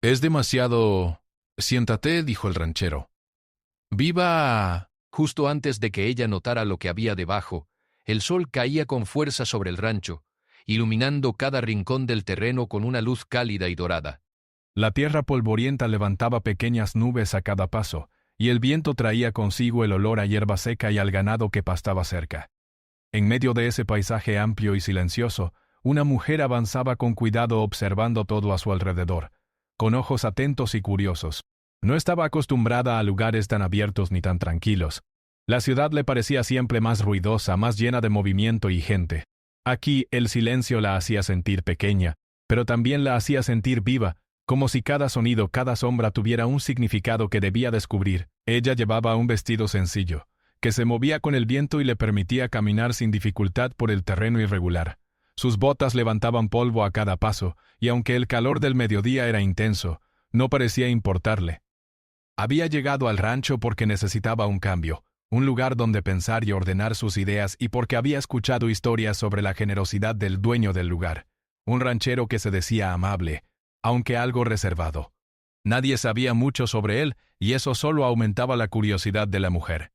Es demasiado... Siéntate, dijo el ranchero. Viva... Justo antes de que ella notara lo que había debajo, el sol caía con fuerza sobre el rancho, iluminando cada rincón del terreno con una luz cálida y dorada. La tierra polvorienta levantaba pequeñas nubes a cada paso, y el viento traía consigo el olor a hierba seca y al ganado que pastaba cerca. En medio de ese paisaje amplio y silencioso, una mujer avanzaba con cuidado observando todo a su alrededor, con ojos atentos y curiosos. No estaba acostumbrada a lugares tan abiertos ni tan tranquilos. La ciudad le parecía siempre más ruidosa, más llena de movimiento y gente. Aquí el silencio la hacía sentir pequeña, pero también la hacía sentir viva, como si cada sonido, cada sombra tuviera un significado que debía descubrir. Ella llevaba un vestido sencillo, que se movía con el viento y le permitía caminar sin dificultad por el terreno irregular. Sus botas levantaban polvo a cada paso, y aunque el calor del mediodía era intenso, no parecía importarle. Había llegado al rancho porque necesitaba un cambio, un lugar donde pensar y ordenar sus ideas, y porque había escuchado historias sobre la generosidad del dueño del lugar, un ranchero que se decía amable, aunque algo reservado. Nadie sabía mucho sobre él, y eso solo aumentaba la curiosidad de la mujer.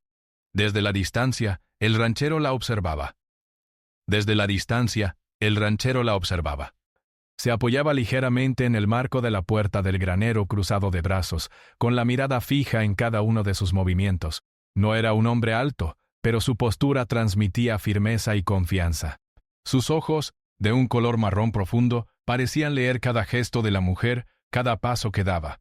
Desde la distancia, el ranchero la observaba. Se apoyaba ligeramente en el marco de la puerta del granero cruzado de brazos, con la mirada fija en cada uno de sus movimientos. No era un hombre alto, pero su postura transmitía firmeza y confianza. Sus ojos, de un color marrón profundo, parecían leer cada gesto de la mujer, cada paso que daba.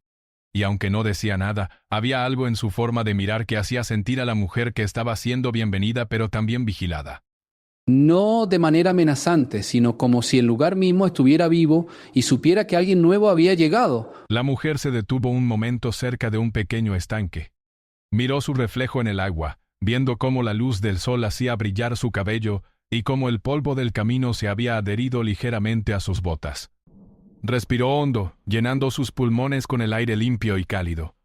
Y aunque no decía nada, había algo en su forma de mirar que hacía sentir a la mujer que estaba siendo bienvenida pero también vigilada. No de manera amenazante, sino como si el lugar mismo estuviera vivo y supiera que alguien nuevo había llegado. La mujer se detuvo un momento cerca de un pequeño estanque. Miró su reflejo en el agua, viendo cómo la luz del sol hacía brillar su cabello y cómo el polvo del camino se había adherido ligeramente a sus botas. Respiró hondo, llenando sus pulmones con el aire limpio y cálido.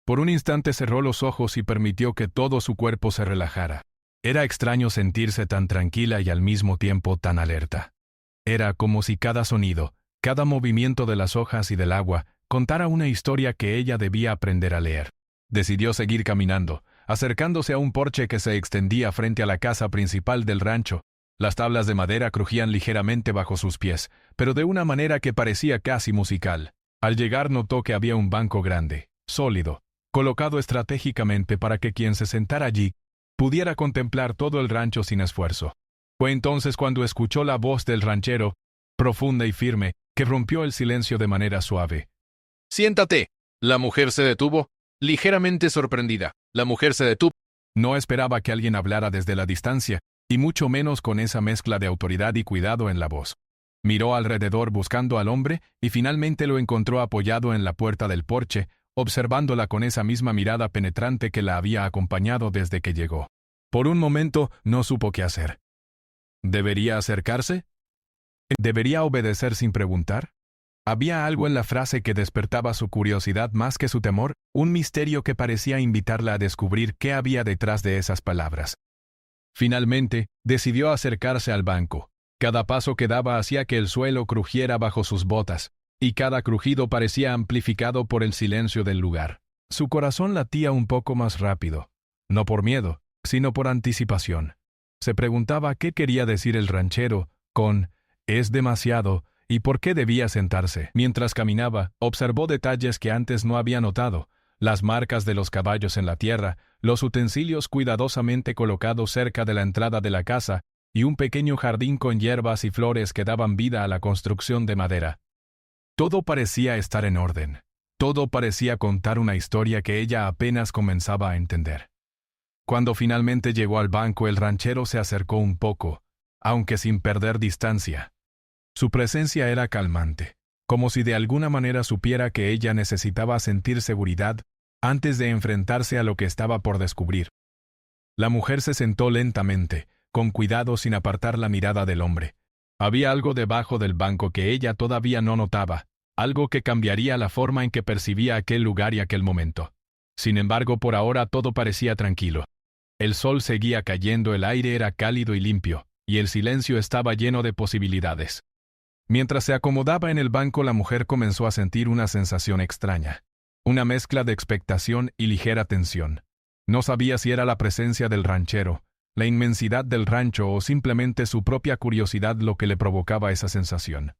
Por un instante cerró los ojos y permitió que todo su cuerpo se relajara. Era extraño sentirse tan tranquila y al mismo tiempo tan alerta. Era como si cada sonido, cada movimiento de las hojas y del agua, contara una historia que ella debía aprender a leer. Decidió seguir caminando, acercándose a un porche que se extendía frente a la casa principal del rancho. Las tablas de madera crujían ligeramente bajo sus pies, pero de una manera que parecía casi musical. Al llegar notó que había un banco grande, sólido, colocado estratégicamente para que quien se sentara allí pudiera contemplar todo el rancho sin esfuerzo. Fue entonces cuando escuchó la voz del ranchero, profunda y firme, que rompió el silencio de manera suave. «Siéntate». La mujer se detuvo, ligeramente sorprendida. No esperaba que alguien hablara desde la distancia, y mucho menos con esa mezcla de autoridad y cuidado en la voz. Miró alrededor buscando al hombre y finalmente lo encontró apoyado en la puerta del porche, observándola con esa misma mirada penetrante que la había acompañado desde que llegó. Por un momento no supo qué hacer. ¿Debería acercarse? ¿Debería obedecer sin preguntar? Había algo en la frase que despertaba su curiosidad más que su temor, un misterio que parecía invitarla a descubrir qué había detrás de esas palabras. Finalmente, decidió acercarse al banco. Cada paso que daba hacía que el suelo crujiera bajo sus botas, y cada crujido parecía amplificado por el silencio del lugar. Su corazón latía un poco más rápido, no por miedo, sino por anticipación. Se preguntaba qué quería decir el ranchero con «es demasiado» y por qué debía sentarse. Mientras caminaba, observó detalles que antes no había notado: las marcas de los caballos en la tierra, los utensilios cuidadosamente colocados cerca de la entrada de la casa y un pequeño jardín con hierbas y flores que daban vida a la construcción de madera. Todo parecía estar en orden. Todo parecía contar una historia que ella apenas comenzaba a entender. Cuando finalmente llegó al banco, el ranchero se acercó un poco, aunque sin perder distancia. Su presencia era calmante, como si de alguna manera supiera que ella necesitaba sentir seguridad antes de enfrentarse a lo que estaba por descubrir. La mujer se sentó lentamente, con cuidado, sin apartar la mirada del hombre. Había algo debajo del banco que ella todavía no notaba, algo que cambiaría la forma en que percibía aquel lugar y aquel momento. Sin embargo, por ahora todo parecía tranquilo. El sol seguía cayendo, el aire era cálido y limpio, y el silencio estaba lleno de posibilidades. Mientras se acomodaba en el banco, la mujer comenzó a sentir una sensación extraña, una mezcla de expectación y ligera tensión. No sabía si era la presencia del ranchero, la inmensidad del rancho o simplemente su propia curiosidad lo que le provocaba esa sensación.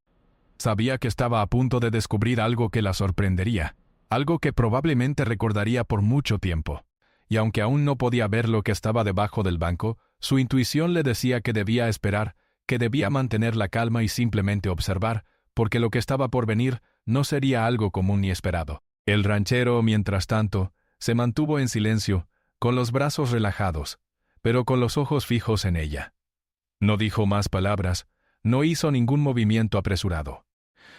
Sabía que estaba a punto de descubrir algo que la sorprendería, algo que probablemente recordaría por mucho tiempo. Y aunque aún no podía ver lo que estaba debajo del banco, su intuición le decía que debía esperar, que debía mantener la calma y simplemente observar, porque lo que estaba por venir no sería algo común ni esperado. El ranchero, mientras tanto, se mantuvo en silencio, con los brazos relajados, pero con los ojos fijos en ella. No dijo más palabras, no hizo ningún movimiento apresurado.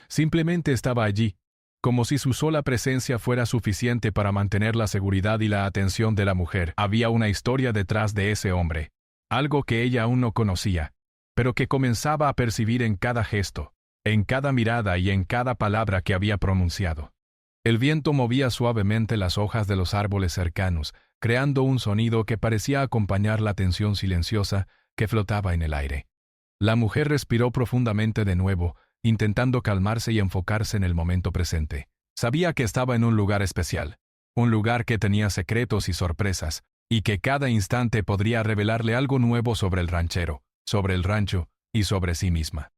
Simplemente estaba allí, como si su sola presencia fuera suficiente para mantener la seguridad y la atención de la mujer. Había una historia detrás de ese hombre, algo que ella aún no conocía, pero que comenzaba a percibir en cada gesto, en cada mirada y en cada palabra que había pronunciado. El viento movía suavemente las hojas de los árboles cercanos, creando un sonido que parecía acompañar la tensión silenciosa que flotaba en el aire. La mujer respiró profundamente de nuevo, intentando calmarse y enfocarse en el momento presente. Sabía que estaba en un lugar especial, un lugar que tenía secretos y sorpresas, y que cada instante podría revelarle algo nuevo sobre el ranchero, sobre el rancho y sobre sí misma.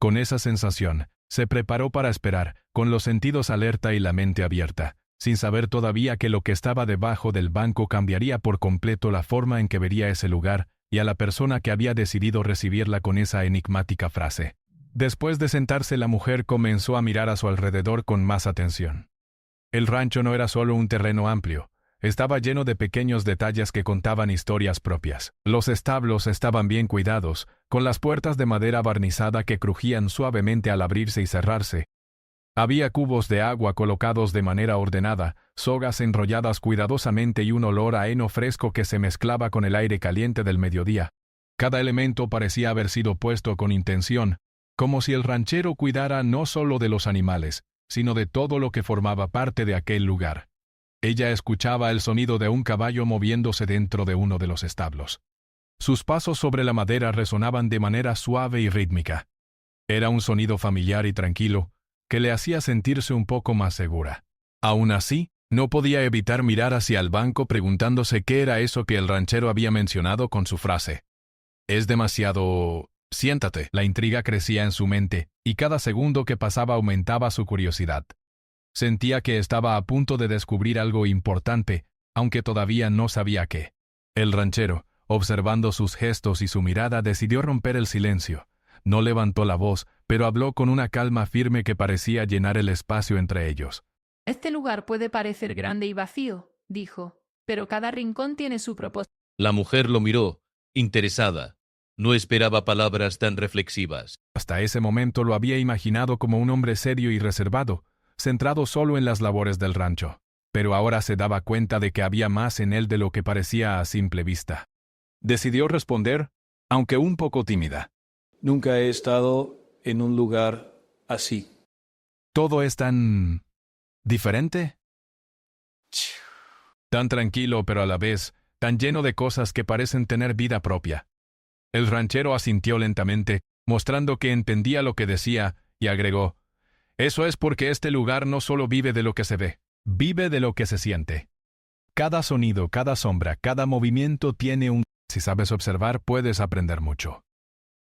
Con esa sensación, se preparó para esperar, con los sentidos alerta y la mente abierta, sin saber todavía que lo que estaba debajo del banco cambiaría por completo la forma en que vería ese lugar y a la persona que había decidido recibirla con esa enigmática frase. Después de sentarse, la mujer comenzó a mirar a su alrededor con más atención. El rancho no era solo un terreno amplio, estaba lleno de pequeños detalles que contaban historias propias. Los establos estaban bien cuidados, con las puertas de madera barnizada que crujían suavemente al abrirse y cerrarse. Había cubos de agua colocados de manera ordenada, sogas enrolladas cuidadosamente y un olor a heno fresco que se mezclaba con el aire caliente del mediodía. Cada elemento parecía haber sido puesto con intención, como si el ranchero cuidara no solo de los animales, sino de todo lo que formaba parte de aquel lugar. Ella escuchaba el sonido de un caballo moviéndose dentro de uno de los establos. Sus pasos sobre la madera resonaban de manera suave y rítmica. Era un sonido familiar y tranquilo, que le hacía sentirse un poco más segura. Aún así, no podía evitar mirar hacia el banco preguntándose qué era eso que el ranchero había mencionado con su frase. «Es demasiado... siéntate». La intriga crecía en su mente, y cada segundo que pasaba aumentaba su curiosidad. Sentía que estaba a punto de descubrir algo importante, aunque todavía no sabía qué. El ranchero, observando sus gestos y su mirada, decidió romper el silencio. No levantó la voz, pero habló con una calma firme que parecía llenar el espacio entre ellos. «Este lugar puede parecer grande y vacío», dijo, «pero cada rincón tiene su propósito». La mujer lo miró, interesada. No esperaba palabras tan reflexivas. Hasta ese momento lo había imaginado como un hombre serio y reservado, centrado solo en las labores del rancho. Pero ahora se daba cuenta de que había más en él de lo que parecía a simple vista. Decidió responder, aunque un poco tímida. Nunca he estado en un lugar así. ¿Todo es tan... diferente? Tan tranquilo, pero a la vez, tan lleno de cosas que parecen tener vida propia. El ranchero asintió lentamente, mostrando que entendía lo que decía, y agregó, «Eso es porque este lugar no solo vive de lo que se ve, vive de lo que se siente. Cada sonido, cada sombra, cada movimiento tiene un... Si sabes observar, puedes aprender mucho».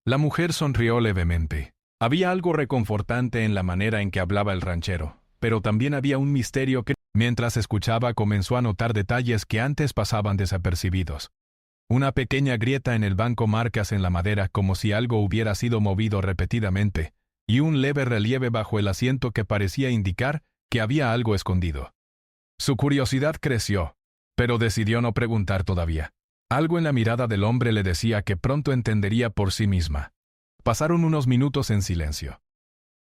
La mujer sonrió levemente. Había algo reconfortante en la manera en que hablaba el ranchero, pero también había un misterio que, mientras escuchaba, comenzó a notar detalles que antes pasaban desapercibidos. Una pequeña grieta en el banco, marcas en la madera como si algo hubiera sido movido repetidamente, y un leve relieve bajo el asiento que parecía indicar que había algo escondido. Su curiosidad creció, pero decidió no preguntar todavía. Algo en la mirada del hombre le decía que pronto entendería por sí misma. Pasaron unos minutos en silencio.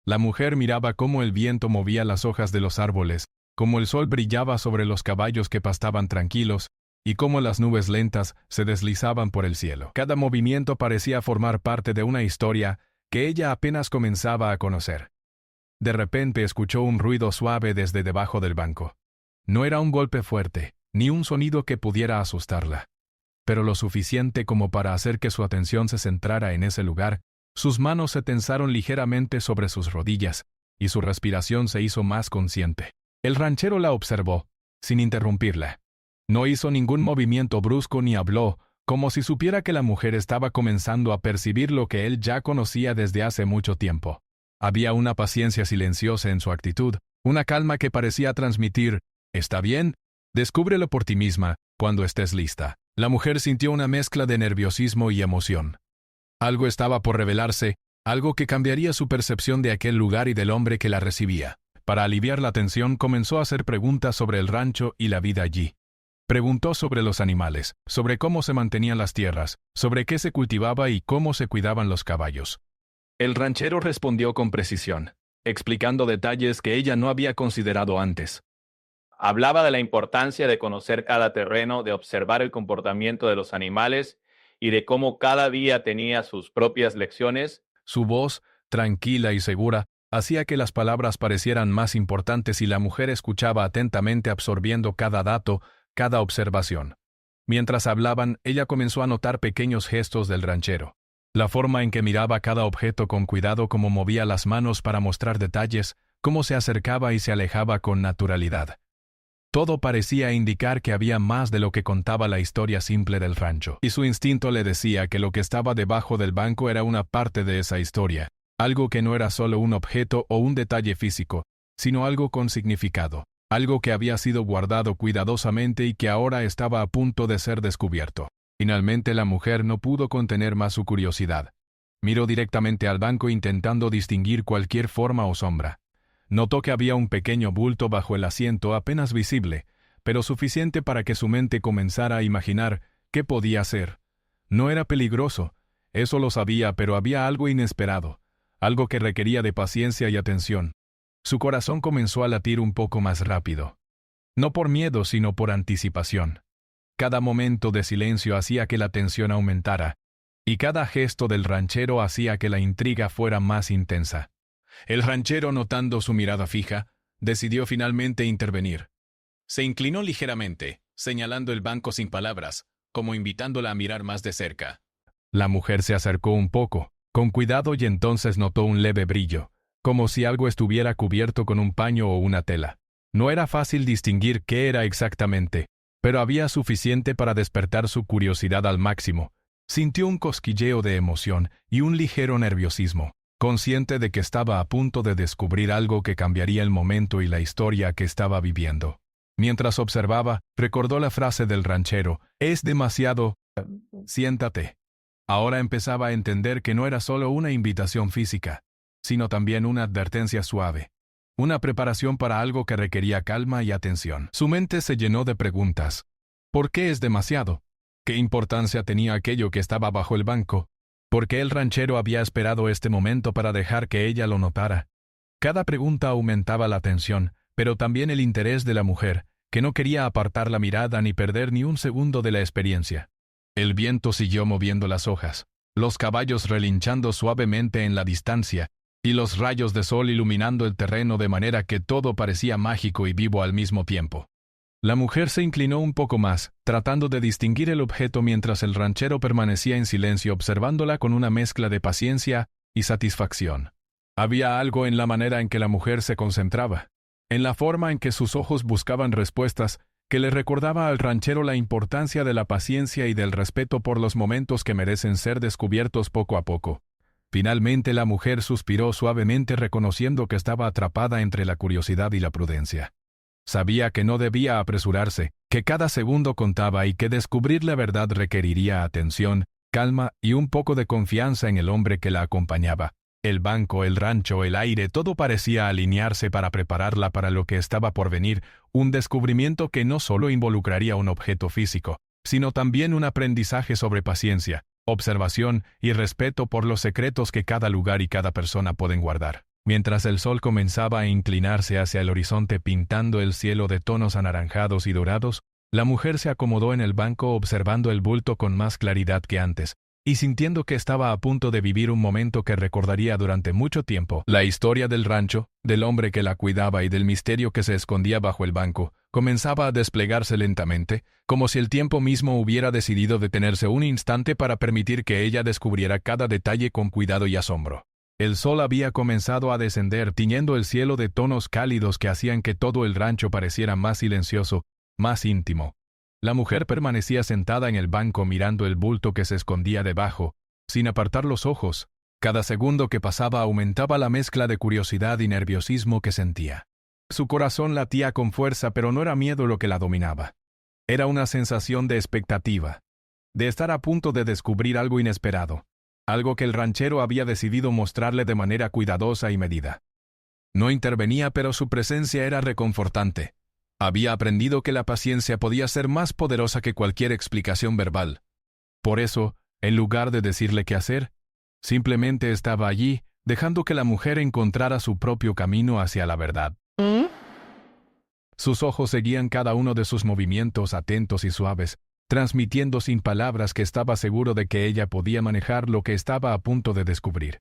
La mujer miraba cómo el viento movía las hojas de los árboles, cómo el sol brillaba sobre los caballos que pastaban tranquilos, y cómo las nubes lentas se deslizaban por el cielo. Cada movimiento parecía formar parte de una historia que ella apenas comenzaba a conocer. De repente escuchó un ruido suave desde debajo del banco. No era un golpe fuerte, ni un sonido que pudiera asustarla, pero lo suficiente como para hacer que su atención se centrara en ese lugar Sus manos se tensaron ligeramente sobre sus rodillas, y su respiración se hizo más consciente. El ranchero la observó, sin interrumpirla. No hizo ningún movimiento brusco ni habló, como si supiera que la mujer estaba comenzando a percibir lo que él ya conocía desde hace mucho tiempo. Había una paciencia silenciosa en su actitud, una calma que parecía transmitir, «Está bien, descúbrelo por ti misma, cuando estés lista». La mujer sintió una mezcla de nerviosismo y emoción. Algo estaba por revelarse, algo que cambiaría su percepción de aquel lugar y del hombre que la recibía. Para aliviar la tensión, comenzó a hacer preguntas sobre el rancho y la vida allí. Preguntó sobre los animales, sobre cómo se mantenían las tierras, sobre qué se cultivaba y cómo se cuidaban los caballos. El ranchero respondió con precisión, explicando detalles que ella no había considerado antes. Hablaba de la importancia de conocer cada terreno, de observar el comportamiento de los animales y de cómo cada día tenía sus propias lecciones. Su voz, tranquila y segura, hacía que las palabras parecieran más importantes y la mujer escuchaba atentamente absorbiendo cada dato, cada observación. Mientras hablaban, ella comenzó a notar pequeños gestos del ranchero. La forma en que miraba cada objeto con cuidado, cómo movía las manos para mostrar detalles, cómo se acercaba y se alejaba con naturalidad. Todo parecía indicar que había más de lo que contaba la historia simple del rancho, y su instinto le decía que lo que estaba debajo del banco era una parte de esa historia, algo que no era solo un objeto o un detalle físico, sino algo con significado, algo que había sido guardado cuidadosamente y que ahora estaba a punto de ser descubierto. Finalmente la mujer no pudo contener más su curiosidad. Miró directamente al banco intentando distinguir cualquier forma o sombra. Notó que había un pequeño bulto bajo el asiento apenas visible, pero suficiente para que su mente comenzara a imaginar qué podía ser. No era peligroso, eso lo sabía, pero había algo inesperado, algo que requería de paciencia y atención. Su corazón comenzó a latir un poco más rápido. No por miedo, sino por anticipación. Cada momento de silencio hacía que la tensión aumentara, y cada gesto del ranchero hacía que la intriga fuera más intensa. El ranchero, notando su mirada fija, decidió finalmente intervenir. Se inclinó ligeramente, señalando el banco sin palabras, como invitándola a mirar más de cerca. La mujer se acercó un poco, con cuidado, y entonces notó un leve brillo, como si algo estuviera cubierto con un paño o una tela. No era fácil distinguir qué era exactamente, pero había suficiente para despertar su curiosidad al máximo. Sintió un cosquilleo de emoción y un ligero nerviosismo, consciente de que estaba a punto de descubrir algo que cambiaría el momento y la historia que estaba viviendo. Mientras observaba, recordó la frase del ranchero, «Es demasiado, siéntate». Ahora empezaba a entender que no era solo una invitación física, sino también una advertencia suave, una preparación para algo que requería calma y atención. Su mente se llenó de preguntas. ¿Por qué es demasiado? ¿Qué importancia tenía aquello que estaba bajo el banco? ¿Por qué el ranchero había esperado este momento para dejar que ella lo notara? Cada pregunta aumentaba la tensión, pero también el interés de la mujer, que no quería apartar la mirada ni perder ni un segundo de la experiencia. El viento siguió moviendo las hojas, los caballos relinchando suavemente en la distancia, y los rayos de sol iluminando el terreno de manera que todo parecía mágico y vivo al mismo tiempo. La mujer se inclinó un poco más, tratando de distinguir el objeto mientras el ranchero permanecía en silencio observándola con una mezcla de paciencia y satisfacción. Había algo en la manera en que la mujer se concentraba, en la forma en que sus ojos buscaban respuestas, que le recordaba al ranchero la importancia de la paciencia y del respeto por los momentos que merecen ser descubiertos poco a poco. Finalmente la mujer suspiró suavemente reconociendo que estaba atrapada entre la curiosidad y la prudencia. Sabía que no debía apresurarse, que cada segundo contaba y que descubrir la verdad requeriría atención, calma y un poco de confianza en el hombre que la acompañaba. El banco, el rancho, el aire, todo parecía alinearse para prepararla para lo que estaba por venir, un descubrimiento que no solo involucraría un objeto físico, sino también un aprendizaje sobre paciencia, observación y respeto por los secretos que cada lugar y cada persona pueden guardar. Mientras el sol comenzaba a inclinarse hacia el horizonte pintando el cielo de tonos anaranjados y dorados, la mujer se acomodó en el banco observando el bulto con más claridad que antes, y sintiendo que estaba a punto de vivir un momento que recordaría durante mucho tiempo. La historia del rancho, del hombre que la cuidaba y del misterio que se escondía bajo el banco, comenzaba a desplegarse lentamente, como si el tiempo mismo hubiera decidido detenerse un instante para permitir que ella descubriera cada detalle con cuidado y asombro. El sol había comenzado a descender, tiñendo el cielo de tonos cálidos que hacían que todo el rancho pareciera más silencioso, más íntimo. La mujer permanecía sentada en el banco mirando el bulto que se escondía debajo, sin apartar los ojos. Cada segundo que pasaba aumentaba la mezcla de curiosidad y nerviosismo que sentía. Su corazón latía con fuerza, pero no era miedo lo que la dominaba. Era una sensación de expectativa, de estar a punto de descubrir algo inesperado, algo que el ranchero había decidido mostrarle de manera cuidadosa y medida. No intervenía, pero su presencia era reconfortante. Había aprendido que la paciencia podía ser más poderosa que cualquier explicación verbal. Por eso, en lugar de decirle qué hacer, simplemente estaba allí, dejando que la mujer encontrara su propio camino hacia la verdad. Sus ojos seguían cada uno de sus movimientos atentos y suaves, transmitiendo sin palabras que estaba seguro de que ella podía manejar lo que estaba a punto de descubrir.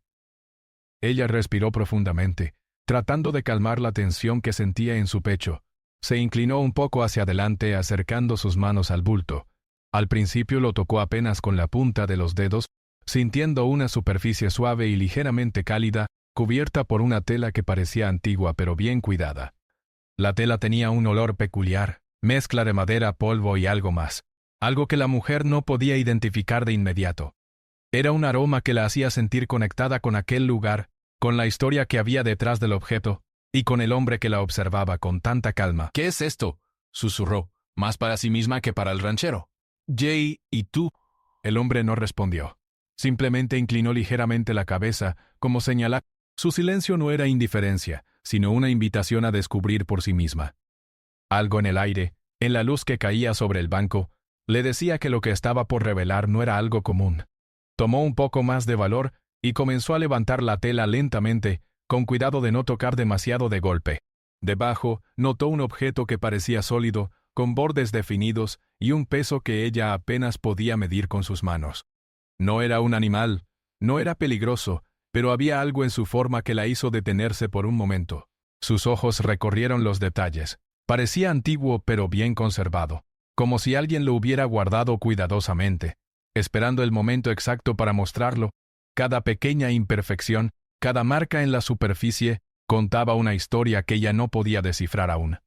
Ella respiró profundamente, tratando de calmar la tensión que sentía en su pecho. Se inclinó un poco hacia adelante, acercando sus manos al bulto. Al principio lo tocó apenas con la punta de los dedos, sintiendo una superficie suave y ligeramente cálida, cubierta por una tela que parecía antigua pero bien cuidada. La tela tenía un olor peculiar, mezcla de madera, polvo y algo más, algo que la mujer no podía identificar de inmediato. Era un aroma que la hacía sentir conectada con aquel lugar, con la historia que había detrás del objeto, y con el hombre que la observaba con tanta calma. ¿Qué es esto?, susurró, más para sí misma que para el ranchero. Jay, ¿y tú? El hombre no respondió. Simplemente inclinó ligeramente la cabeza, como señalar. Su silencio no era indiferencia, sino una invitación a descubrir por sí misma. Algo en el aire, en la luz que caía sobre el banco, le decía que lo que estaba por revelar no era algo común. Tomó un poco más de valor y comenzó a levantar la tela lentamente, con cuidado de no tocar demasiado de golpe. Debajo, notó un objeto que parecía sólido, con bordes definidos y un peso que ella apenas podía medir con sus manos. No era un animal, no era peligroso, pero había algo en su forma que la hizo detenerse por un momento. Sus ojos recorrieron los detalles. Parecía antiguo pero bien conservado, como si alguien lo hubiera guardado cuidadosamente, esperando el momento exacto para mostrarlo. Cada pequeña imperfección, cada marca en la superficie, contaba una historia que ella no podía descifrar aún.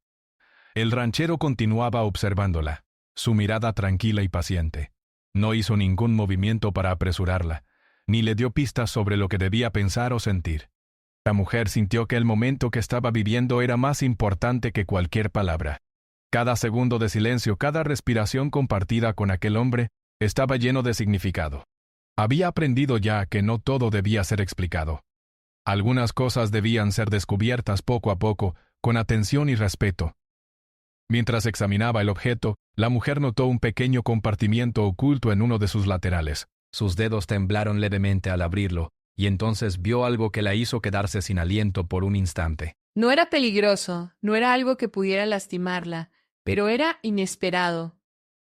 El ranchero continuaba observándola, su mirada tranquila y paciente. No hizo ningún movimiento para apresurarla, ni le dio pistas sobre lo que debía pensar o sentir. La mujer sintió que el momento que estaba viviendo era más importante que cualquier palabra. Cada segundo de silencio, cada respiración compartida con aquel hombre, estaba lleno de significado. Había aprendido ya que no todo debía ser explicado. Algunas cosas debían ser descubiertas poco a poco, con atención y respeto. Mientras examinaba el objeto, la mujer notó un pequeño compartimiento oculto en uno de sus laterales. Sus dedos temblaron levemente al abrirlo, y entonces vio algo que la hizo quedarse sin aliento por un instante. No era peligroso, no era algo que pudiera lastimarla, pero era inesperado.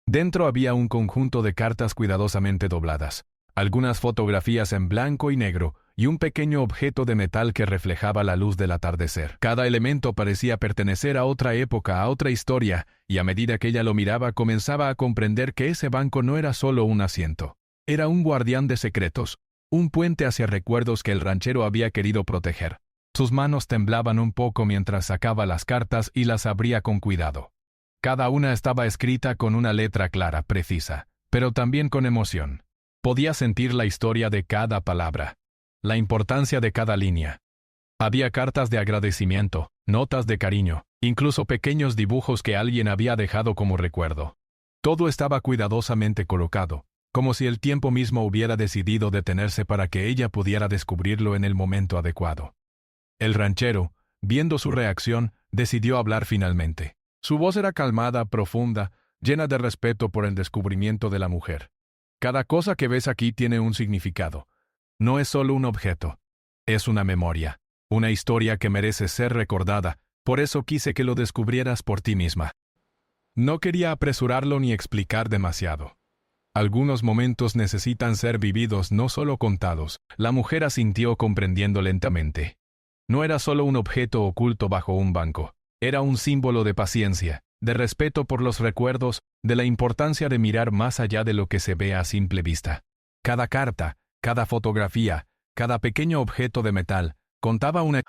Dentro había un conjunto de cartas cuidadosamente dobladas, algunas fotografías en blanco y negro, y un pequeño objeto de metal que reflejaba la luz del atardecer. Cada elemento parecía pertenecer a otra época, a otra historia, y a medida que ella lo miraba comenzaba a comprender que ese banco no era solo un asiento. Era un guardián de secretos, un puente hacia recuerdos que el ranchero había querido proteger. Sus manos temblaban un poco mientras sacaba las cartas y las abría con cuidado. Cada una estaba escrita con una letra clara, precisa, pero también con emoción. Podía sentir la historia de cada palabra, la importancia de cada línea. Había cartas de agradecimiento, notas de cariño, incluso pequeños dibujos que alguien había dejado como recuerdo. Todo estaba cuidadosamente colocado, como si el tiempo mismo hubiera decidido detenerse para que ella pudiera descubrirlo en el momento adecuado. El ranchero, viendo su reacción, decidió hablar finalmente. Su voz era calmada, profunda, llena de respeto por el descubrimiento de la mujer. Cada cosa que ves aquí tiene un significado. No es solo un objeto. Es una memoria, una historia que merece ser recordada, por eso quise que lo descubrieras por ti misma. No quería apresurarlo ni explicar demasiado. Algunos momentos necesitan ser vividos, no solo contados. La mujer asintió comprendiendo lentamente. No era solo un objeto oculto bajo un banco. Era un símbolo de paciencia, de respeto por los recuerdos, de la importancia de mirar más allá de lo que se ve a simple vista. Cada carta, cada fotografía, cada pequeño objeto de metal, contaba una...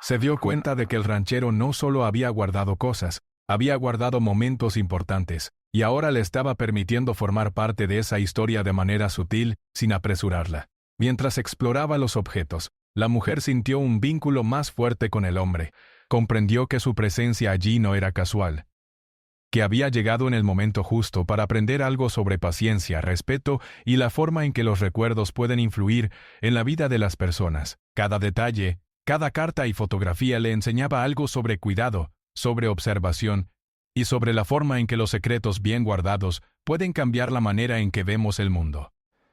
Se dio cuenta de que el ranchero no solo había guardado cosas, había guardado momentos importantes, y ahora le estaba permitiendo formar parte de esa historia de manera sutil, sin apresurarla. Mientras exploraba los objetos, la mujer sintió un vínculo más fuerte con el hombre. Comprendió que su presencia allí no era casual, que había llegado en el momento justo para aprender algo sobre paciencia, respeto y la forma en que los recuerdos pueden influir en la vida de las personas. Cada detalle, cada carta y fotografía le enseñaba algo sobre cuidado, sobre observación y sobre la forma en que los secretos bien guardados pueden cambiar la manera en que vemos el mundo.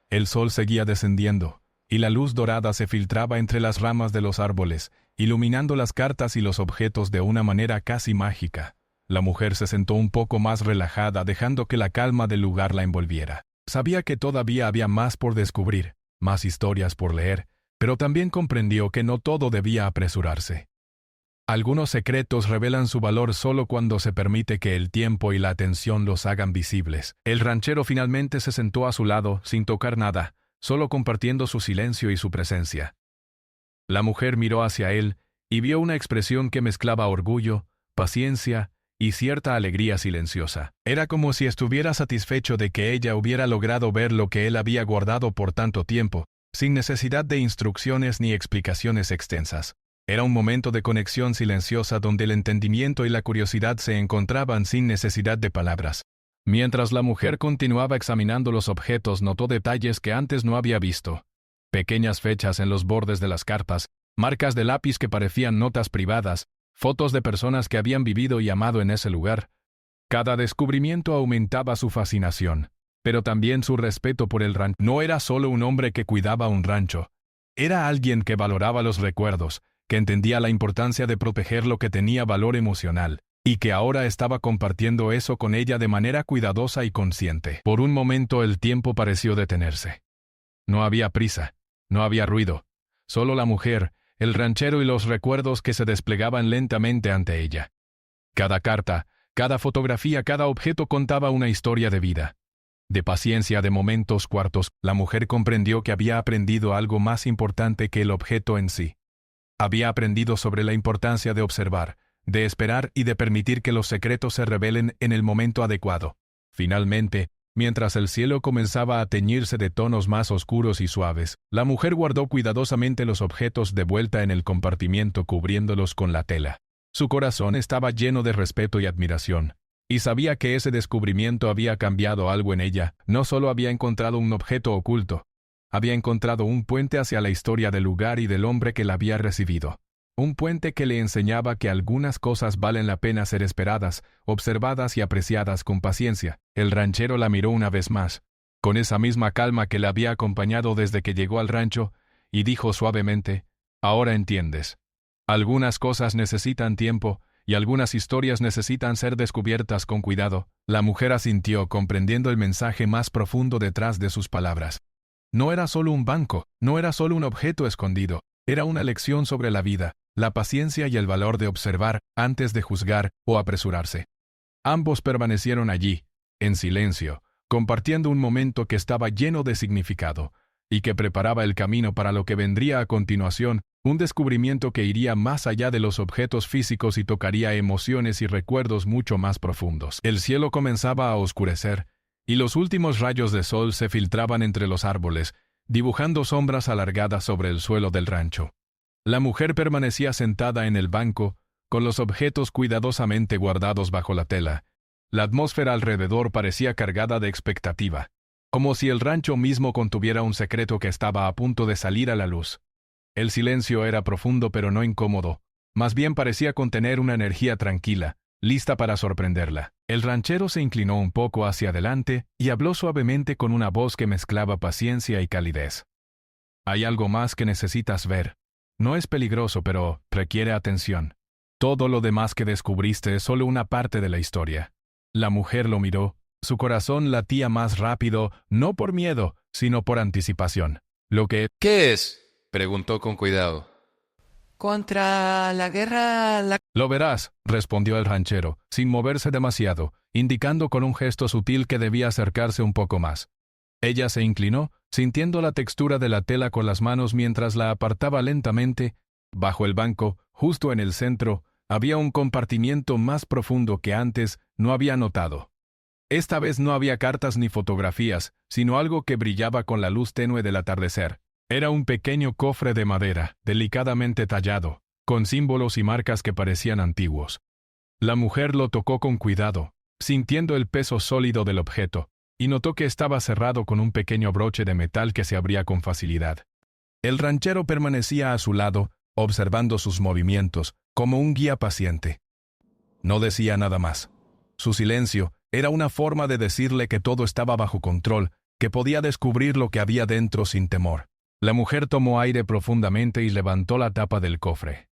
El sol seguía descendiendo, y la luz dorada se filtraba entre las ramas de los árboles, iluminando las cartas y los objetos de una manera casi mágica. La mujer se sentó un poco más relajada, dejando que la calma del lugar la envolviera. Sabía que todavía había más por descubrir, más historias por leer, pero también comprendió que no todo debía apresurarse. Algunos secretos revelan su valor solo cuando se permite que el tiempo y la atención los hagan visibles. El ranchero finalmente se sentó a su lado, sin tocar nada, solo compartiendo su silencio y su presencia. La mujer miró hacia él y vio una expresión que mezclaba orgullo, paciencia y cierta alegría silenciosa. Era como si estuviera satisfecho de que ella hubiera logrado ver lo que él había guardado por tanto tiempo, sin necesidad de instrucciones ni explicaciones extensas. Era un momento de conexión silenciosa donde el entendimiento y la curiosidad se encontraban sin necesidad de palabras. Mientras la mujer continuaba examinando los objetos, notó detalles que antes no había visto. Pequeñas fechas en los bordes de las cartas, marcas de lápiz que parecían notas privadas, fotos de personas que habían vivido y amado en ese lugar. Cada descubrimiento aumentaba su fascinación, pero también su respeto por el rancho. No era solo un hombre que cuidaba un rancho. Era alguien que valoraba los recuerdos, que entendía la importancia de proteger lo que tenía valor emocional, y que ahora estaba compartiendo eso con ella de manera cuidadosa y consciente. Por un momento el tiempo pareció detenerse. No había prisa, no había ruido, solo la mujer, el ranchero y los recuerdos que se desplegaban lentamente ante ella. Cada carta, cada fotografía, cada objeto contaba una historia de vida. De paciencia, de momentos cortos, la mujer comprendió que había aprendido algo más importante que el objeto en sí. Había aprendido sobre la importancia de observar, de esperar y de permitir que los secretos se revelen en el momento adecuado. Finalmente, mientras el cielo comenzaba a teñirse de tonos más oscuros y suaves, la mujer guardó cuidadosamente los objetos de vuelta en el compartimiento cubriéndolos con la tela. Su corazón estaba lleno de respeto y admiración, y sabía que ese descubrimiento había cambiado algo en ella. No solo había encontrado un objeto oculto, había encontrado un puente hacia la historia del lugar y del hombre que la había recibido. Un puente que le enseñaba que algunas cosas valen la pena ser esperadas, observadas y apreciadas con paciencia. El ranchero la miró una vez más, con esa misma calma que la había acompañado desde que llegó al rancho, y dijo suavemente: «Ahora entiendes. Algunas cosas necesitan tiempo, y algunas historias necesitan ser descubiertas con cuidado». La mujer asintió, comprendiendo el mensaje más profundo detrás de sus palabras. No era solo un banco, no era solo un objeto escondido, era una lección sobre la vida, la paciencia y el valor de observar antes de juzgar o apresurarse. Ambos permanecieron allí, en silencio, compartiendo un momento que estaba lleno de significado, y que preparaba el camino para lo que vendría a continuación, un descubrimiento que iría más allá de los objetos físicos y tocaría emociones y recuerdos mucho más profundos. El cielo comenzaba a oscurecer, y los últimos rayos de sol se filtraban entre los árboles, dibujando sombras alargadas sobre el suelo del rancho. La mujer permanecía sentada en el banco, con los objetos cuidadosamente guardados bajo la tela. La atmósfera alrededor parecía cargada de expectativa, como si el rancho mismo contuviera un secreto que estaba a punto de salir a la luz. El silencio era profundo pero no incómodo, más bien parecía contener una energía tranquila, lista para sorprenderla. El ranchero se inclinó un poco hacia adelante y habló suavemente con una voz que mezclaba paciencia y calidez. «Hay algo más que necesitas ver. No es peligroso, pero requiere atención. Todo lo demás que descubriste es solo una parte de la historia». La mujer lo miró, Su corazón latía más rápido, no por miedo, sino por anticipación. ¿Qué es? Preguntó con cuidado. Contra la guerra. Lo verás, respondió el ranchero, sin moverse demasiado, indicando con un gesto sutil que debía acercarse un poco más. Ella se inclinó, sintiendo la textura de la tela con las manos mientras la apartaba lentamente. Bajo el banco, justo en el centro, había un compartimiento más profundo que antes no había notado. Esta vez no había cartas ni fotografías, sino algo que brillaba con la luz tenue del atardecer. Era un pequeño cofre de madera, delicadamente tallado, con símbolos y marcas que parecían antiguos. La mujer lo tocó con cuidado, sintiendo el peso sólido del objeto, y notó que estaba cerrado con un pequeño broche de metal que se abría con facilidad. El ranchero permanecía a su lado, observando sus movimientos, como un guía paciente. No decía nada más. Su silencio era una forma de decirle que todo estaba bajo control, que podía descubrir lo que había dentro sin temor. La mujer tomó aire profundamente y levantó la tapa del cofre.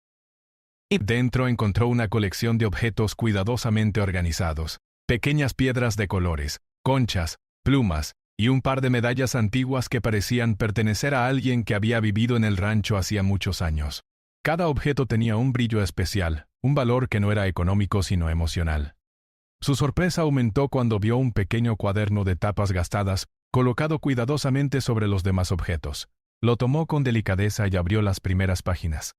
Y dentro encontró una colección de objetos cuidadosamente organizados, pequeñas piedras de colores, conchas, plumas, y un par de medallas antiguas que parecían pertenecer a alguien que había vivido en el rancho hacía muchos años. Cada objeto tenía un brillo especial, un valor que no era económico sino emocional. Su sorpresa aumentó cuando vio un pequeño cuaderno de tapas gastadas, colocado cuidadosamente sobre los demás objetos. Lo tomó con delicadeza y abrió las primeras páginas.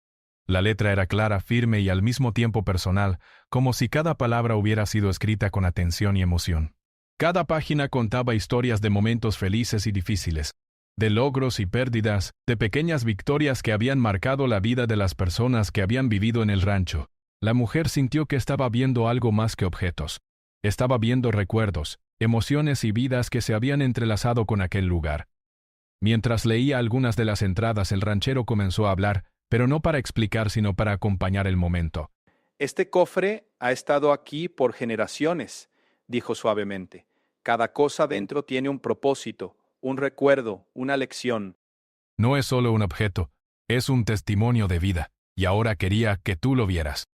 La letra era clara, firme y al mismo tiempo personal, como si cada palabra hubiera sido escrita con atención y emoción. Cada página contaba historias de momentos felices y difíciles, de logros y pérdidas, de pequeñas victorias que habían marcado la vida de las personas que habían vivido en el rancho. La mujer sintió que estaba viendo algo más que objetos. Estaba viendo recuerdos, emociones y vidas que se habían entrelazado con aquel lugar. Mientras leía algunas de las entradas, el ranchero comenzó a hablar, pero no para explicar, sino para acompañar el momento. Este cofre ha estado aquí por generaciones, dijo suavemente. Cada cosa dentro tiene un propósito, un recuerdo, una lección. No es solo un objeto, es un testimonio de vida, y ahora quería que tú lo vieras.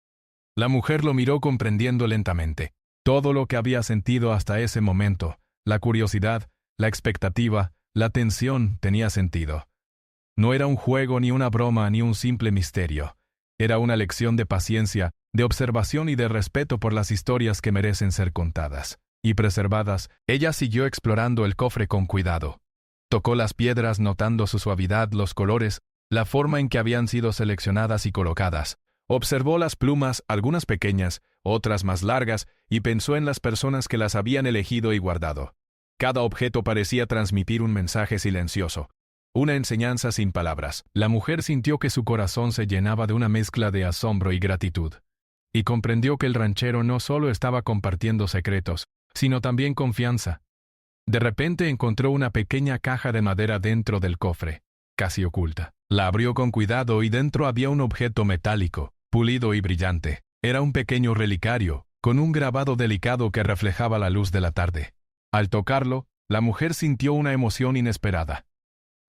La mujer lo miró comprendiendo lentamente. Todo lo que había sentido hasta ese momento, la curiosidad, la expectativa, la tensión, tenía sentido. No era un juego, ni una broma, ni un simple misterio. Era una lección de paciencia, de observación y de respeto por las historias que merecen ser contadas y preservadas. Ella siguió explorando el cofre con cuidado. Tocó las piedras notando su suavidad, los colores, la forma en que habían sido seleccionadas y colocadas. Observó las plumas, algunas pequeñas, otras más largas, y pensó en las personas que las habían elegido y guardado. Cada objeto parecía transmitir un mensaje silencioso, una enseñanza sin palabras. La mujer sintió que su corazón se llenaba de una mezcla de asombro y gratitud, y comprendió que el ranchero no solo estaba compartiendo secretos, sino también confianza. De repente encontró una pequeña caja de madera dentro del cofre, casi oculta. La abrió con cuidado y dentro había un objeto metálico, pulido y brillante. Era un pequeño relicario, con un grabado delicado que reflejaba la luz de la tarde. Al tocarlo, la mujer sintió una emoción inesperada.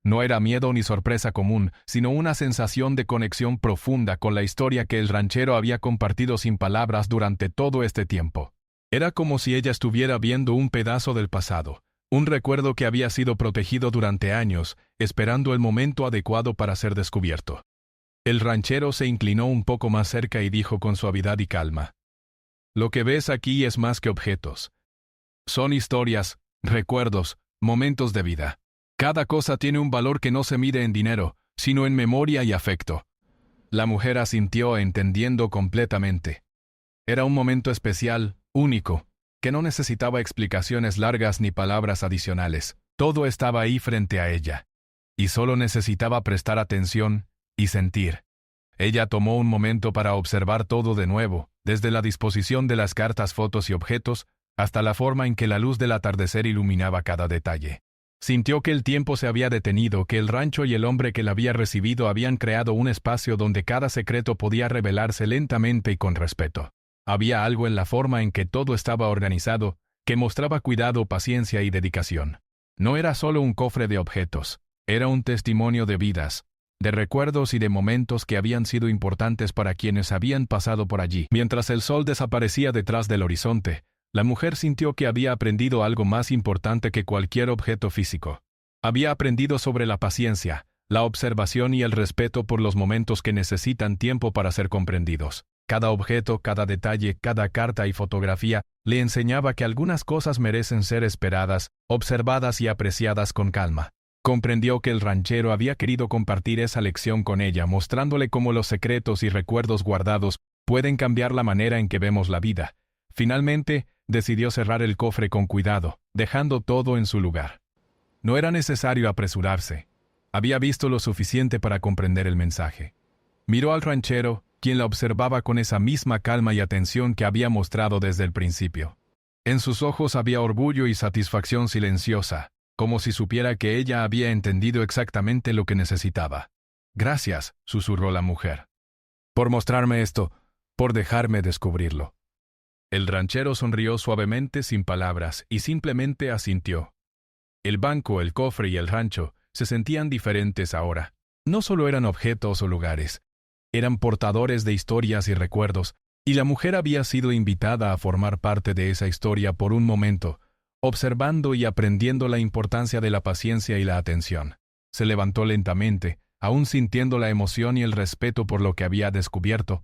No era miedo ni sorpresa común, sino una sensación de conexión profunda con la historia que el ranchero había compartido sin palabras durante todo este tiempo. Era como si ella estuviera viendo un pedazo del pasado, un recuerdo que había sido protegido durante años, esperando el momento adecuado para ser descubierto. El ranchero se inclinó un poco más cerca y dijo con suavidad y calma: «Lo que ves aquí es más que objetos. Son historias, recuerdos, momentos de vida. Cada cosa tiene un valor que no se mide en dinero, sino en memoria y afecto». La mujer asintió entendiendo completamente. Era un momento especial, único, que no necesitaba explicaciones largas ni palabras adicionales. Todo estaba ahí frente a ella, y solo necesitaba prestar atención y sentir. Ella tomó un momento para observar todo de nuevo, desde la disposición de las cartas, fotos y objetos, hasta la forma en que la luz del atardecer iluminaba cada detalle. Sintió que el tiempo se había detenido, que el rancho y el hombre que la había recibido habían creado un espacio donde cada secreto podía revelarse lentamente y con respeto. Había algo en la forma en que todo estaba organizado, que mostraba cuidado, paciencia y dedicación. No era solo un cofre de objetos, era un testimonio de vidas, de recuerdos y de momentos que habían sido importantes para quienes habían pasado por allí. Mientras el sol desaparecía detrás del horizonte, La mujer sintió que había aprendido algo más importante que cualquier objeto físico. Había aprendido sobre la paciencia, la observación y el respeto por los momentos que necesitan tiempo para ser comprendidos. Cada objeto, cada detalle, cada carta y fotografía le enseñaba que algunas cosas merecen ser esperadas, observadas y apreciadas con calma. Comprendió que el ranchero había querido compartir esa lección con ella, mostrándole cómo los secretos y recuerdos guardados pueden cambiar la manera en que vemos la vida. Finalmente, decidió cerrar el cofre con cuidado, dejando todo en su lugar. No era necesario apresurarse. Había visto lo suficiente para comprender el mensaje. Miró al ranchero, quien la observaba con esa misma calma y atención que había mostrado desde el principio. En sus ojos había orgullo y satisfacción silenciosa, como si supiera que ella había entendido exactamente lo que necesitaba. «Gracias», susurró la mujer, «por mostrarme esto, por dejarme descubrirlo». El ranchero sonrió suavemente sin palabras y simplemente asintió. El banco, el cofre y el rancho se sentían diferentes ahora. No solo eran objetos o lugares, eran portadores de historias y recuerdos, y la mujer había sido invitada a formar parte de esa historia por un momento, observando y aprendiendo la importancia de la paciencia y la atención. Se levantó lentamente, aún sintiendo la emoción y el respeto por lo que había descubierto,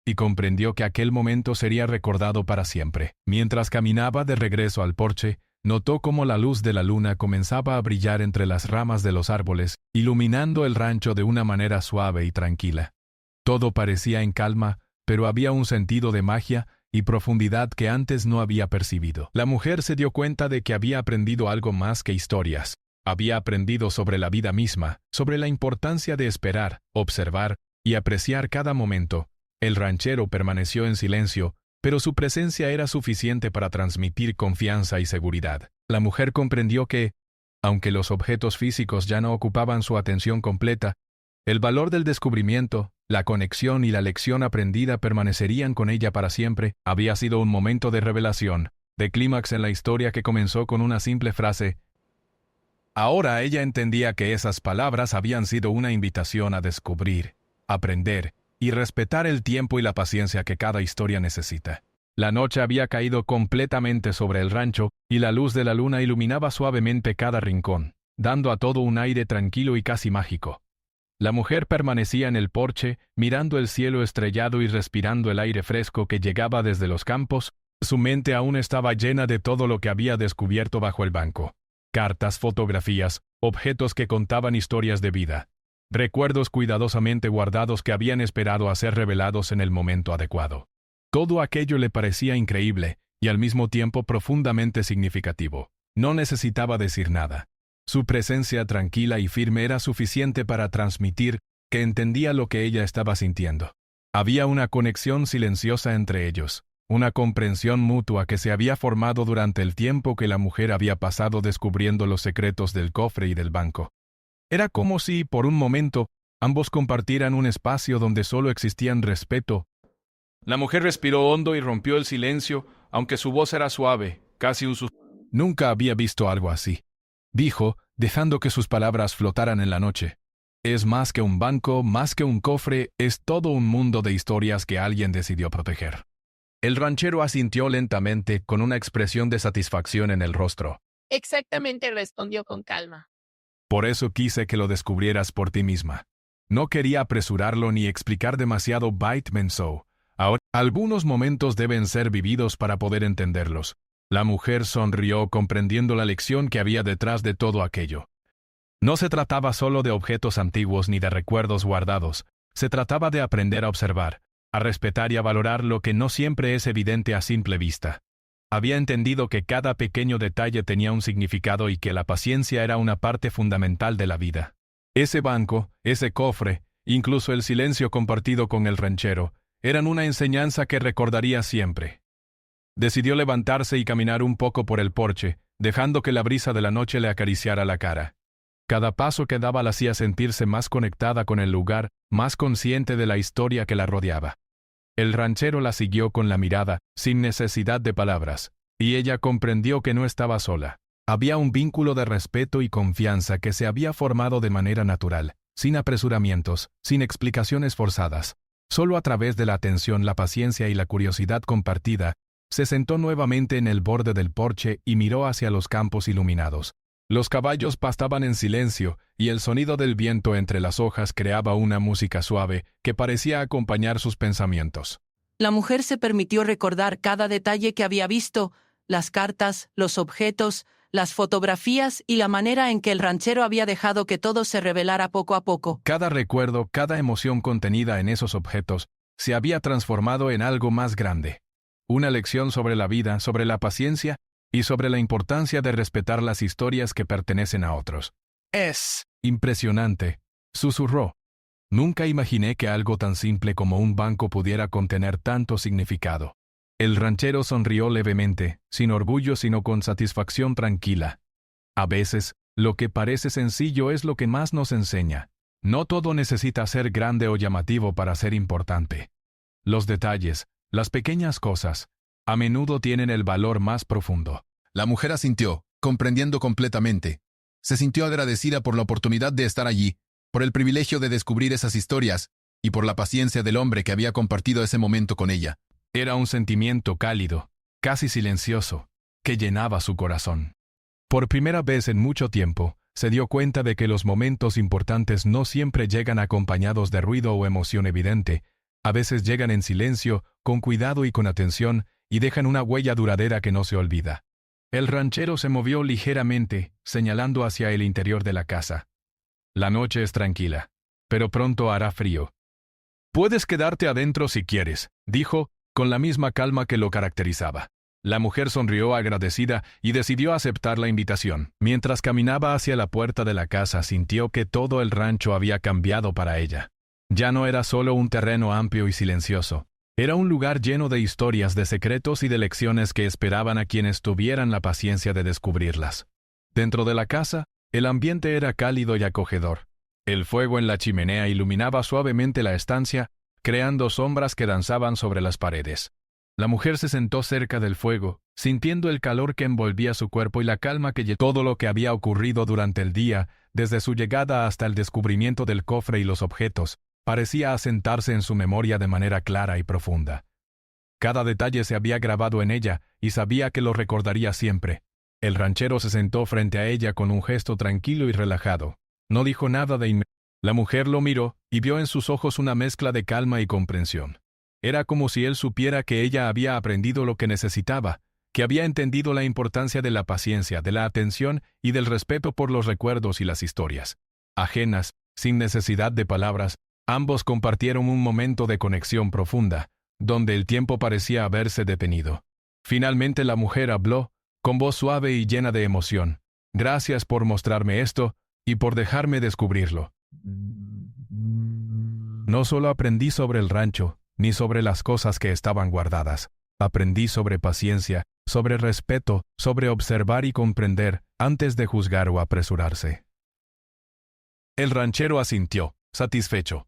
y comprendió que aquel momento sería recordado para siempre. Mientras caminaba de regreso al porche, notó cómo la luz de la luna comenzaba a brillar entre las ramas de los árboles, iluminando el rancho de una manera suave y tranquila. Todo parecía en calma, pero había un sentido de magia y profundidad que antes no había percibido. La mujer se dio cuenta de que había aprendido algo más que historias. Había aprendido sobre la vida misma, sobre la importancia de esperar, observar y apreciar cada momento. El ranchero permaneció en silencio, pero su presencia era suficiente para transmitir confianza y seguridad. La mujer comprendió que, aunque los objetos físicos ya no ocupaban su atención completa, el valor del descubrimiento, la conexión y la lección aprendida permanecerían con ella para siempre. Había sido un momento de revelación, de clímax en la historia que comenzó con una simple frase. Ahora ella entendía que esas palabras habían sido una invitación a descubrir, aprender y respetar el tiempo y la paciencia que cada historia necesita. La noche había caído completamente sobre el rancho y la luz de la luna iluminaba suavemente cada rincón, dando a todo un aire tranquilo y casi mágico. La mujer permanecía en el porche, mirando el cielo estrellado y respirando el aire fresco que llegaba desde los campos. Su mente aún estaba llena de todo lo que había descubierto bajo el banco. Cartas, fotografías, objetos que contaban historias de vida. Recuerdos cuidadosamente guardados que habían esperado a ser revelados en el momento adecuado. Todo aquello le parecía increíble y al mismo tiempo profundamente significativo. No necesitaba decir nada. Su presencia tranquila y firme era suficiente para transmitir que entendía lo que ella estaba sintiendo. Había una conexión silenciosa entre ellos, una comprensión mutua que se había formado durante el tiempo que la mujer había pasado descubriendo los secretos del cofre y del banco. Era como si, por un momento, ambos compartieran un espacio donde solo existían respeto. La mujer respiró hondo y rompió el silencio, aunque su voz era suave, casi un susurro. Nunca había visto algo así, dijo, dejando que sus palabras flotaran en la noche. Es más que un banco, más que un cofre, es todo un mundo de historias que alguien decidió proteger. El ranchero asintió lentamente, con una expresión de satisfacción en el rostro. Exactamente, respondió con calma. Por eso quise que lo descubrieras por ti misma. No quería apresurarlo ni explicar demasiado Bateman-So. Ahora, algunos momentos deben ser vividos para poder entenderlos. La mujer sonrió comprendiendo la lección que había detrás de todo aquello. No se trataba solo de objetos antiguos ni de recuerdos guardados. Se trataba de aprender a observar, a respetar y a valorar lo que no siempre es evidente a simple vista. Había entendido que cada pequeño detalle tenía un significado y que la paciencia era una parte fundamental de la vida. Ese banco, ese cofre, incluso el silencio compartido con el ranchero, eran una enseñanza que recordaría siempre. Decidió levantarse y caminar un poco por el porche, dejando que la brisa de la noche le acariciara la cara. Cada paso que daba la hacía sentirse más conectada con el lugar, más consciente de la historia que la rodeaba. El ranchero la siguió con la mirada, sin necesidad de palabras, y ella comprendió que no estaba sola. Había un vínculo de respeto y confianza que se había formado de manera natural, sin apresuramientos, sin explicaciones forzadas. Solo a través de la atención, la paciencia y la curiosidad compartida, Se sentó nuevamente en el borde del porche y miró hacia los campos iluminados. Los caballos pastaban en silencio y el sonido del viento entre las hojas creaba una música suave que parecía acompañar sus pensamientos. La mujer se permitió recordar cada detalle que había visto, las cartas, los objetos, las fotografías y la manera en que el ranchero había dejado que todo se revelara poco a poco. Cada recuerdo, cada emoción contenida en esos objetos, se había transformado en algo más grande. Una lección sobre la vida, sobre la paciencia y sobre la importancia de respetar las historias que pertenecen a otros. «Es impresionante», susurró. «Nunca imaginé que algo tan simple como un banco pudiera contener tanto significado». El ranchero sonrió levemente, sin orgullo sino con satisfacción tranquila. A veces, lo que parece sencillo es lo que más nos enseña. No todo necesita ser grande o llamativo para ser importante. Los detalles, las pequeñas cosas, a menudo tienen el valor más profundo. La mujer asintió, comprendiendo completamente. Se sintió agradecida por la oportunidad de estar allí, por el privilegio de descubrir esas historias, y por la paciencia del hombre que había compartido ese momento con ella. Era un sentimiento cálido, casi silencioso, que llenaba su corazón. Por primera vez en mucho tiempo, se dio cuenta de que los momentos importantes no siempre llegan acompañados de ruido o emoción evidente. A veces llegan en silencio, con cuidado y con atención, y dejan una huella duradera que no se olvida. El ranchero se movió ligeramente, señalando hacia el interior de la casa. La noche es tranquila, pero pronto hará frío. «Puedes quedarte adentro si quieres», dijo, con la misma calma que lo caracterizaba. La mujer sonrió agradecida y decidió aceptar la invitación. Mientras caminaba hacia la puerta de la casa, sintió que todo el rancho había cambiado para ella. Ya no era solo un terreno amplio y silencioso. Era un lugar lleno de historias, de secretos y de lecciones que esperaban a quienes tuvieran la paciencia de descubrirlas. Dentro de la casa, el ambiente era cálido y acogedor. El fuego en la chimenea iluminaba suavemente la estancia, creando sombras que danzaban sobre las paredes. La mujer se sentó cerca del fuego, sintiendo el calor que envolvía su cuerpo y la calma que llenó todo lo que había ocurrido durante el día, desde su llegada hasta el descubrimiento del cofre y los objetos, parecía asentarse en su memoria de manera clara y profunda. Cada detalle se había grabado en ella y sabía que lo recordaría siempre. El ranchero se sentó frente a ella con un gesto tranquilo y relajado. No dijo nada de inmediato. La mujer lo miró y vio en sus ojos una mezcla de calma y comprensión. Era como si él supiera que ella había aprendido lo que necesitaba, que había entendido la importancia de la paciencia, de la atención y del respeto por los recuerdos y las historias. Ajenas, sin necesidad de palabras, ambos compartieron un momento de conexión profunda, donde el tiempo parecía haberse detenido. Finalmente la mujer habló, con voz suave y llena de emoción. «Gracias por mostrarme esto y por dejarme descubrirlo. No solo aprendí sobre el rancho, ni sobre las cosas que estaban guardadas. Aprendí sobre paciencia, sobre respeto, sobre observar y comprender antes de juzgar o apresurarse». El ranchero asintió, satisfecho.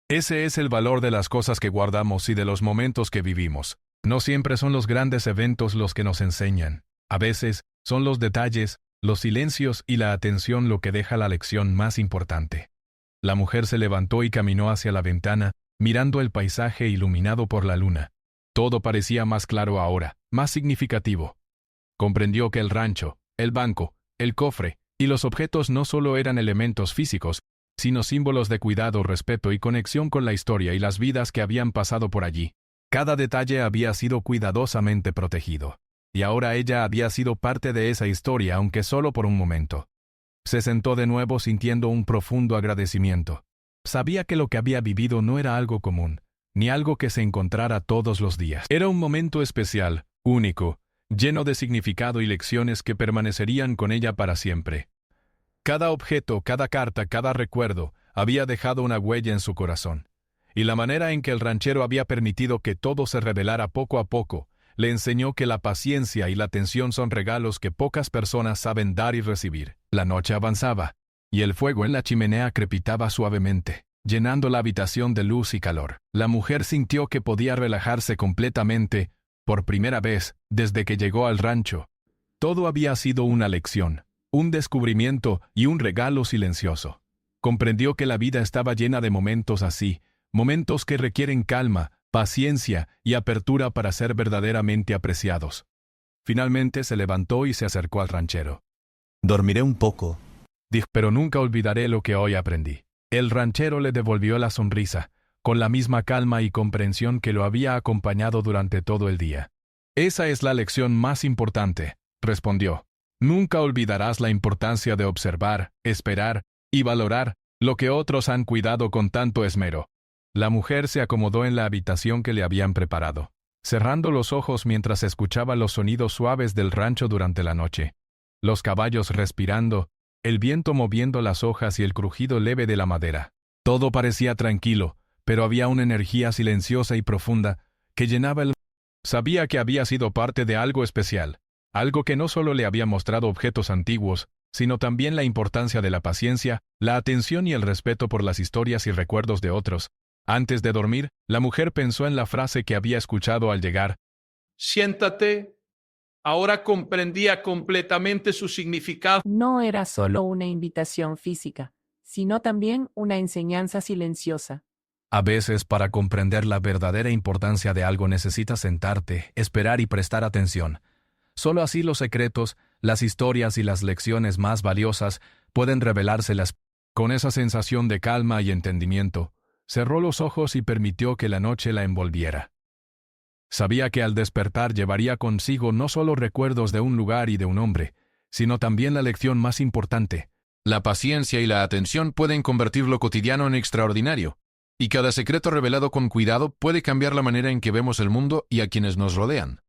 Ese es el valor de las cosas que guardamos y de los momentos que vivimos. No siempre son los grandes eventos los que nos enseñan. A veces, son los detalles, los silencios y la atención lo que deja la lección más importante. La mujer se levantó y caminó hacia la ventana, mirando el paisaje iluminado por la luna. Todo parecía más claro ahora, más significativo. Comprendió que el rancho, el banco, el cofre y los objetos no solo eran elementos físicos, sino símbolos de cuidado, respeto y conexión con la historia y las vidas que habían pasado por allí. Cada detalle había sido cuidadosamente protegido. Y ahora ella había sido parte de esa historia, aunque solo por un momento. Se sentó de nuevo sintiendo un profundo agradecimiento. Sabía que lo que había vivido no era algo común, ni algo que se encontrara todos los días. Era un momento especial, único, lleno de significado y lecciones que permanecerían con ella para siempre. Cada objeto, cada carta, cada recuerdo había dejado una huella en su corazón. Y la manera en que el ranchero había permitido que todo se revelara poco a poco, le enseñó que la paciencia y la atención son regalos que pocas personas saben dar y recibir. La noche avanzaba, y el fuego en la chimenea crepitaba suavemente, llenando la habitación de luz y calor. La mujer sintió que podía relajarse completamente, por primera vez, desde que llegó al rancho. Todo había sido una lección, un descubrimiento y un regalo silencioso. Comprendió que la vida estaba llena de momentos así, momentos que requieren calma, paciencia y apertura para ser verdaderamente apreciados. Finalmente se levantó y se acercó al ranchero. Dormiré un poco, Dijo, pero nunca olvidaré lo que hoy aprendí. El ranchero le devolvió la sonrisa, con la misma calma y comprensión que lo había acompañado durante todo el día. Esa es la lección más importante, respondió. Nunca olvidarás la importancia de observar, esperar y valorar lo que otros han cuidado con tanto esmero. La mujer se acomodó en la habitación que le habían preparado, cerrando los ojos mientras escuchaba los sonidos suaves del rancho durante la noche. Los caballos respirando, el viento moviendo las hojas y el crujido leve de la madera. Todo parecía tranquilo, pero había una energía silenciosa y profunda que llenaba el... Sabía que había sido parte de algo especial, algo que no solo le había mostrado objetos antiguos, sino también la importancia de la paciencia, la atención y el respeto por las historias y recuerdos de otros. Antes de dormir, la mujer pensó en la frase que había escuchado al llegar. Siéntate. Ahora comprendía completamente su significado. No era solo una invitación física, sino también una enseñanza silenciosa. A veces, para comprender la verdadera importancia de algo necesitas sentarte, esperar y prestar atención. Solo así los secretos, las historias y las lecciones más valiosas pueden revelárselas. Con esa sensación de calma y entendimiento, cerró los ojos y permitió que la noche la envolviera. Sabía que al despertar llevaría consigo no solo recuerdos de un lugar y de un hombre, sino también la lección más importante. La paciencia y la atención pueden convertir lo cotidiano en extraordinario, y cada secreto revelado con cuidado puede cambiar la manera en que vemos el mundo y a quienes nos rodean.